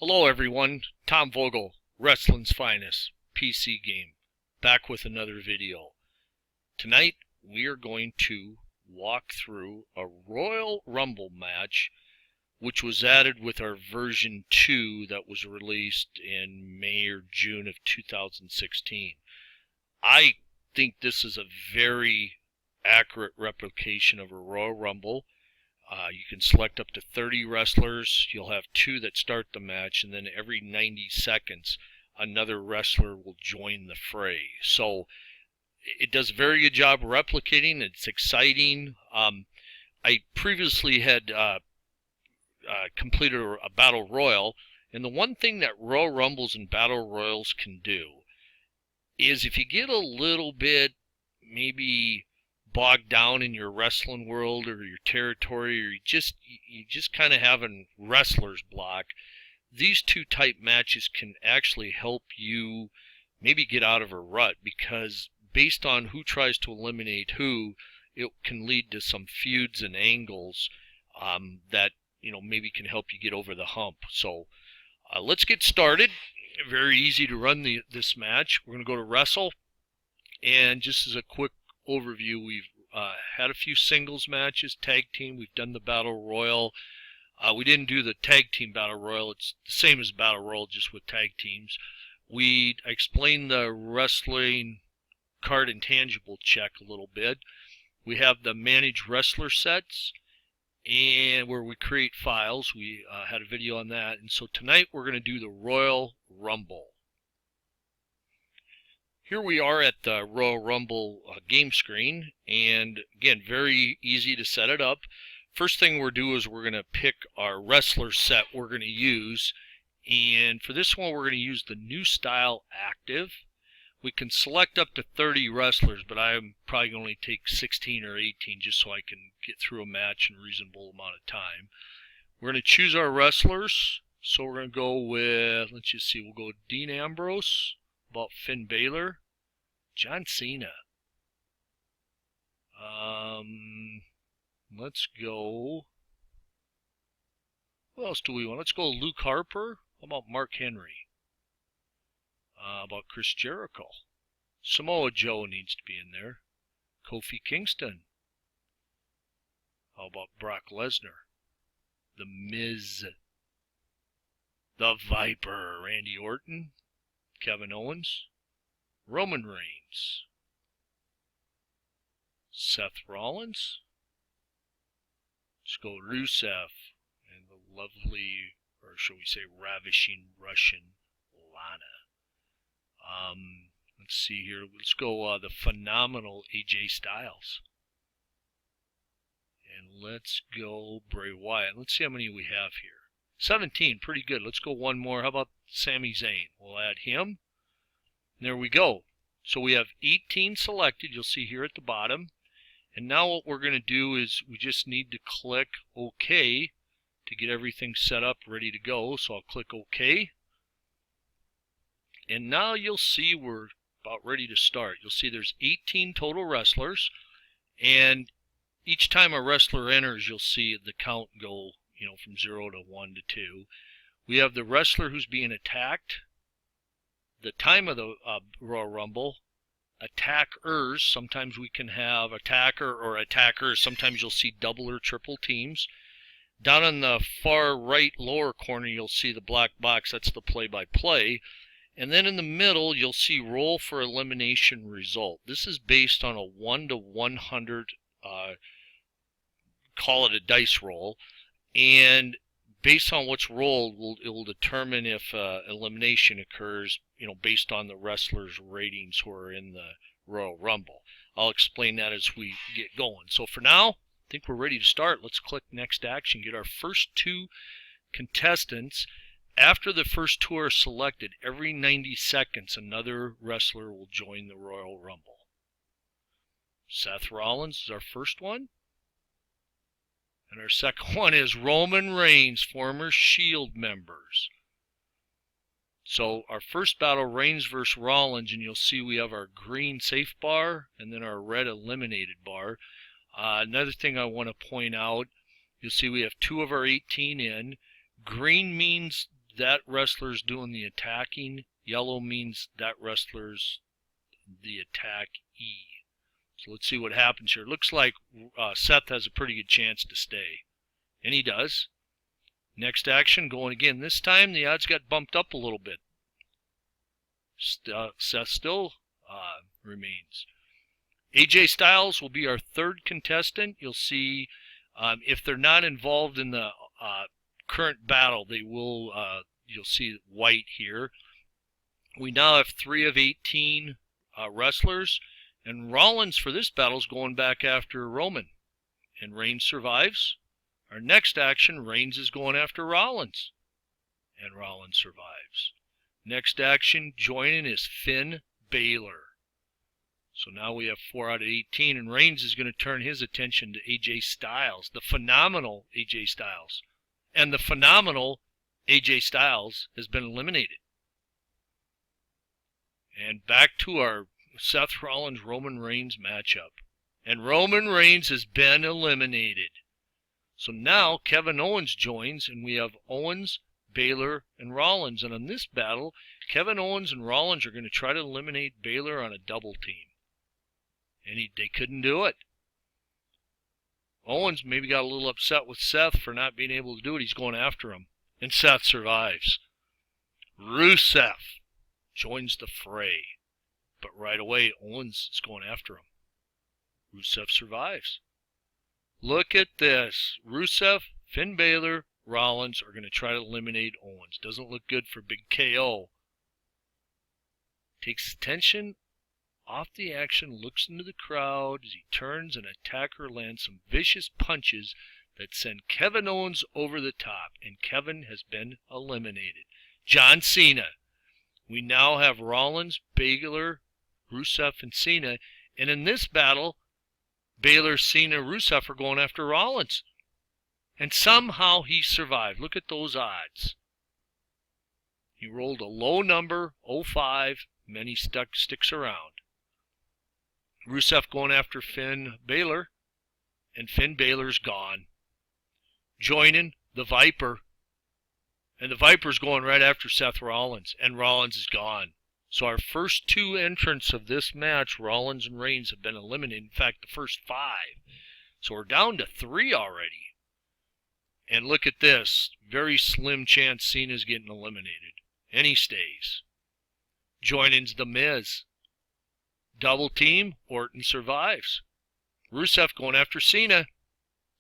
Hello everyone, Tom Vogel, Wrestling's Finest, PC game, back with another video. Tonight we are going to walk through a Royal Rumble match which was added with our version 2 that was released in May or June of 2016. I think this is a very accurate replication of a Royal Rumble. You can select up to 30 wrestlers. You'll have 2 that start the match, and then every 90 seconds another wrestler will join the fray. So it does a very good job replicating. It's exciting. I previously had completed a Battle Royal, and the one thing that Royal Rumbles and Battle Royals can do is if you get a little bit maybe bogged down in your wrestling world or your territory, or you just kind of have a wrestler's block, these 2 type matches can actually help you maybe get out of a rut, because based on who tries to eliminate who, it can lead to some feuds and angles that maybe can help you get over the hump. So let's get started. Very easy to run this match. We're going to go to Wrestle, and just as a quick overview, we've had a few singles matches, tag team. We've done the Battle Royal. We didn't do the tag team Battle Royal. It's the same as Battle Royal, just with tag teams. I explained the wrestling card intangible check a little bit. We have the managed wrestler sets, and where we create files. We had a video on that. And so tonight we're going to do the Royal Rumble. Here we are at the Royal Rumble game screen, and again, very easy to set it up. First thing we're doing is we're going to pick our wrestler set we're going to use, and for this one we're going to use the New Style Active. We can select up to 30 wrestlers, but I'm probably going to only take 16 or 18 just so I can get through a match in a reasonable amount of time. We're going to choose our wrestlers, so we're going to go with, let's just see, we'll go Dean Ambrose, about Finn Balor, John Cena. Let's go. What else do we want? Let's go Luke Harper. How about Mark Henry? About Chris Jericho. Samoa Joe needs to be in there. Kofi Kingston. How about Brock Lesnar? The Miz. The Viper. Randy Orton. Kevin Owens. Roman Reigns. Seth Rollins. Let's go Rusev. And the lovely, or shall we say ravishing Russian Lana. Let's see here. Let's go the phenomenal AJ Styles. And let's go Bray Wyatt. Let's see how many we have here. 17, pretty good. Let's go one more. How about Sami Zayn? We'll add him. There we go. So we have 18 selected, you'll see here at the bottom. And now what we're going to do is we just need to click OK to get everything set up, ready to go. So I'll click OK. And now you'll see we're about ready to start. You'll see there's 18 total wrestlers. And each time a wrestler enters, you'll see the count go, from 0 to 1 to 2. We have the wrestler who's being attacked. The time of the Royal Rumble, attackers. Sometimes we can have attacker or attackers. Sometimes you'll see double or triple teams. Down on the far right lower corner, you'll see the black box. That's the play-by-play. And then in the middle, you'll see roll for elimination result. This is based on a 1 to 100, call it a dice roll. And based on what's rolled, it will determine if elimination occurs, based on the wrestlers' ratings who are in the Royal Rumble. I'll explain that as we get going. So for now, I think we're ready to start. Let's click Next Action, get our first 2 contestants. After the first 2 are selected, every 90 seconds, another wrestler will join the Royal Rumble. Seth Rollins is our first one. And our second one is Roman Reigns, former Shield members. So our first battle, Reigns versus Rollins, and you'll see we have our green safe bar and then our red eliminated bar. Another thing I want to point out, you'll see we have 2 of our 18 in. Green means that wrestler's doing the attacking. Yellow means that wrestler's the attackee. So let's see what happens here. Looks like Seth has a pretty good chance to stay. And he does. Next action, going again. This time the odds got bumped up a little bit. Seth still remains. AJ Styles will be our third contestant. You'll see if they're not involved in the current battle, they will. You'll see white here. We now have 3 of 18 wrestlers, and Rollins for this battle is going back after Roman, and Reigns survives. Our next action, Reigns is going after Rollins, and Rollins survives. Next action, joining is Finn Balor. So now we have 4 out of 18, and Reigns is going to turn his attention to AJ Styles, the phenomenal AJ Styles. And the phenomenal AJ Styles has been eliminated. And back to our Seth Rollins-Roman Reigns matchup. And Roman Reigns has been eliminated. So now Kevin Owens joins, and we have Owens, Balor, and Rollins. And on this battle, Kevin Owens and Rollins are going to try to eliminate Balor on a double team. And they couldn't do it. Owens maybe got a little upset with Seth for not being able to do it. He's going after him. And Seth survives. Rusev joins the fray. But right away, Owens is going after him. Rusev survives. Look at this. Rusev, Finn Balor, Rollins are going to try to eliminate Owens. Doesn't look good for Big KO. Takes attention off the action, looks into the crowd as he turns, and attacker lands some vicious punches that send Kevin Owens over the top, and Kevin has been eliminated. John Cena. We now have Rollins, Balor, Rusev, and Cena, and in this battle, Balor, Cena, Rusev are going after Rollins. And somehow he survived. Look at those odds. He rolled a low number, 05, and then he sticks around. Rusev going after Finn Balor, and Finn Balor's gone. Joining the Viper, and the Viper's going right after Seth Rollins, and Rollins is gone. So our first 2 entrants of this match, Rollins and Reigns, have been eliminated. In fact, the first 5. So we're down to 3 already. And look at this. Very slim chance Cena's getting eliminated. And he stays. Joining's The Miz. Double team, Orton survives. Rusev going after Cena.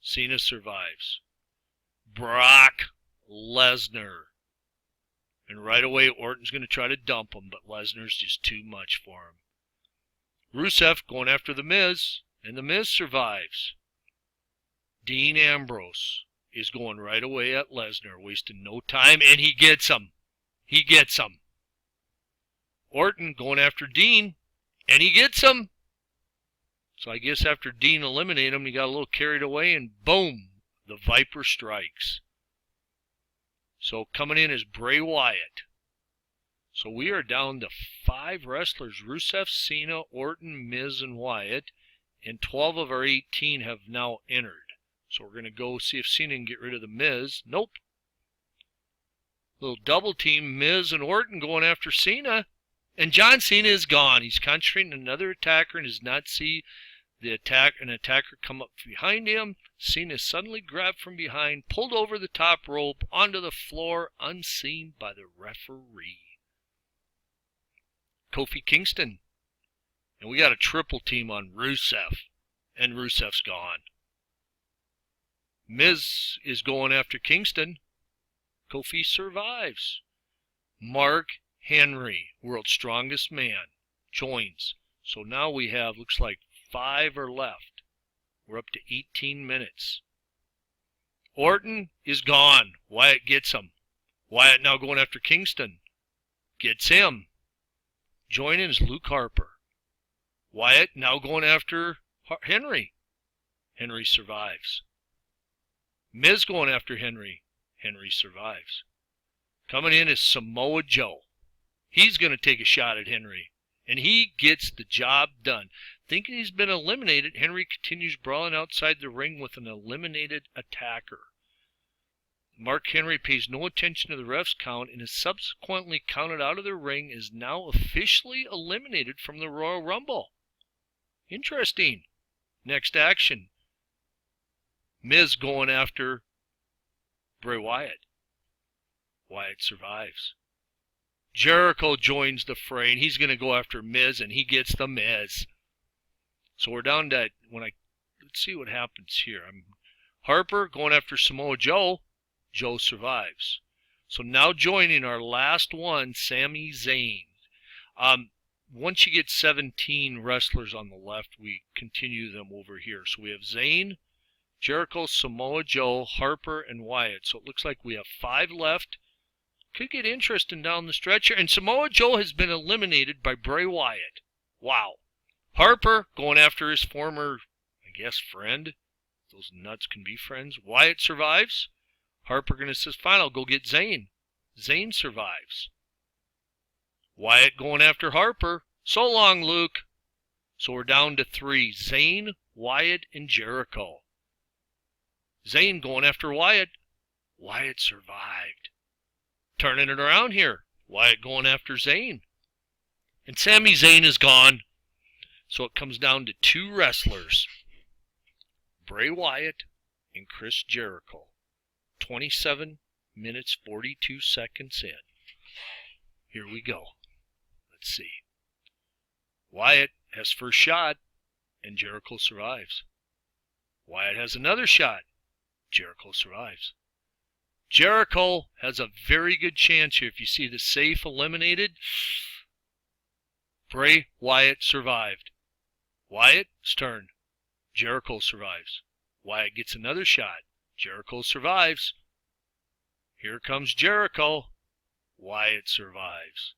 Cena survives. Brock Lesnar. And right away, Orton's going to try to dump him, but Lesnar's just too much for him. Rusev going after The Miz, and The Miz survives. Dean Ambrose is going right away at Lesnar, wasting no time, and he gets him. He gets him. Orton going after Dean, and he gets him. So I guess after Dean eliminated him, he got a little carried away, and boom, the Viper strikes. So coming in is Bray Wyatt. So we are down to 5 wrestlers. Rusev, Cena, Orton, Miz, and Wyatt. And 12 of our 18 have now entered. So we're going to go see if Cena can get rid of the Miz. Nope. Little double team, Miz and Orton going after Cena. And John Cena is gone. He's concentrating on another attacker and does not see an attacker come up behind him. Cena is suddenly grabbed from behind, pulled over the top rope, onto the floor, unseen by the referee. Kofi Kingston. And we got a triple team on Rusev. And Rusev's gone. Miz is going after Kingston. Kofi survives. Mark Henry, world's strongest man, joins. So now we have, looks like 5 are left. We're up to 18 minutes. Orton is gone. Wyatt gets him. Wyatt now going after Kingston. Gets him. Joining is Luke Harper. Wyatt now going after Henry. Henry survives. Miz going after Henry. Henry survives. Coming in is Samoa Joe. He's going to take a shot at Henry. And he gets the job done. Thinking he's been eliminated, Henry continues brawling outside the ring with an eliminated attacker. Mark Henry pays no attention to the ref's count and is subsequently counted out of the ring, is now officially eliminated from the Royal Rumble. Interesting. Next action. Miz going after Bray Wyatt. Wyatt survives. Jericho joins the fray, and he's going to go after Miz, and he gets the Miz. So we're down to, let's see what happens here. Harper going after Samoa Joe. Joe survives. So now joining our last one, Sami Zayn. Once you get 17 wrestlers on the left, we continue them over here. So we have Zayn, Jericho, Samoa Joe, Harper, and Wyatt. So it looks like we have 5 left. Could get interesting down the stretch here. And Samoa Joe has been eliminated by Bray Wyatt. Wow. Harper going after his former, I guess, friend. Those nuts can be friends. Wyatt survives. Harper going to say, fine, I'll go get Zayn. Zayn survives. Wyatt going after Harper. So long, Luke. So we're down to 3. Zayn, Wyatt, and Jericho. Zayn going after Wyatt. Wyatt survived. Turning it around here. Wyatt going after Zayn. And Sami Zayn is gone. So it comes down to 2 wrestlers. Bray Wyatt and Chris Jericho. 27 minutes, 42 seconds in. Here we go. Let's see. Wyatt has first shot, and Jericho survives. Wyatt has another shot. Jericho survives. Jericho has a very good chance here. If you see the safe eliminated, Bray Wyatt survived. Wyatt's turn. Jericho survives. Wyatt gets another shot. Jericho survives. Here comes Jericho. Wyatt survives.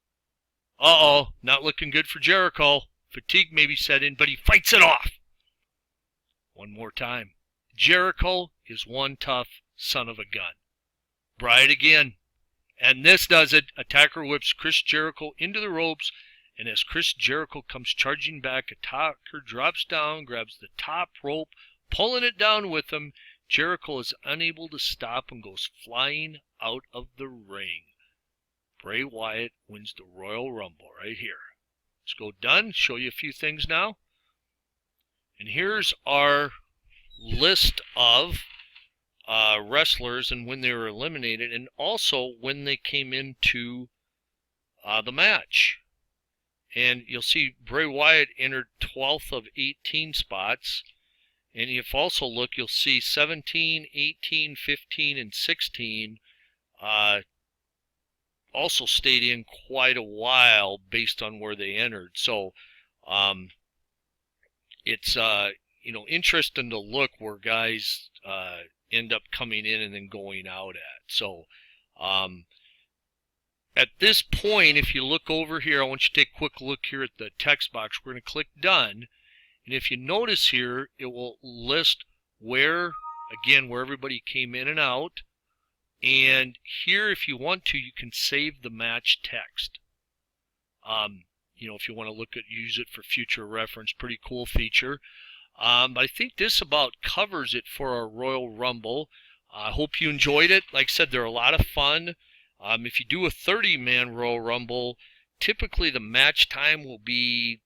Uh-oh, not looking good for Jericho. Fatigue may be set in, but he fights it off. One more time. Jericho is one tough son of a gun. Bry it again. And this does it. Attacker whips Chris Jericho into the ropes, and as Chris Jericho comes charging back, Attacker drops down, grabs the top rope, pulling it down with him. Jericho is unable to stop and goes flying out of the ring. Bray Wyatt wins the Royal Rumble right here. Let's go done. Show you a few things now. And here's our list of wrestlers and when they were eliminated, and also when they came into the match. And you'll see Bray Wyatt entered 12th of 18 spots. And if you also look, you'll see 17, 18, 15, and 16 also stayed in quite a while based on where they entered. So it's interesting to look where guys end up coming in and then going out at. So at this point, if you look over here, I want you to take a quick look here at the text box. We're going to click Done. And if you notice here, it will list where everybody came in and out. And here, if you want to, you can save the match text. If you want to use it for future reference, pretty cool feature. I think this about covers it for our Royal Rumble. I hope you enjoyed it. Like I said, they're a lot of fun. If you do a 30-man Royal Rumble, typically the match time will be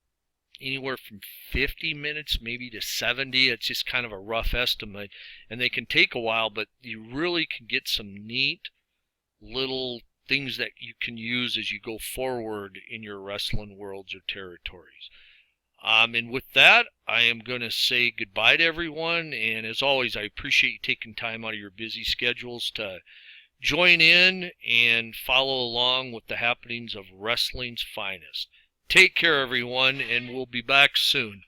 anywhere from 50 minutes maybe to 70. It's just kind of a rough estimate, and they can take a while, but you really can get some neat little things that you can use as you go forward in your wrestling worlds or territories. And with that, I am going to say goodbye to everyone, and as always, I appreciate you taking time out of your busy schedules to join in and follow along with the happenings of wrestling's finest. Take care, everyone, and we'll be back soon.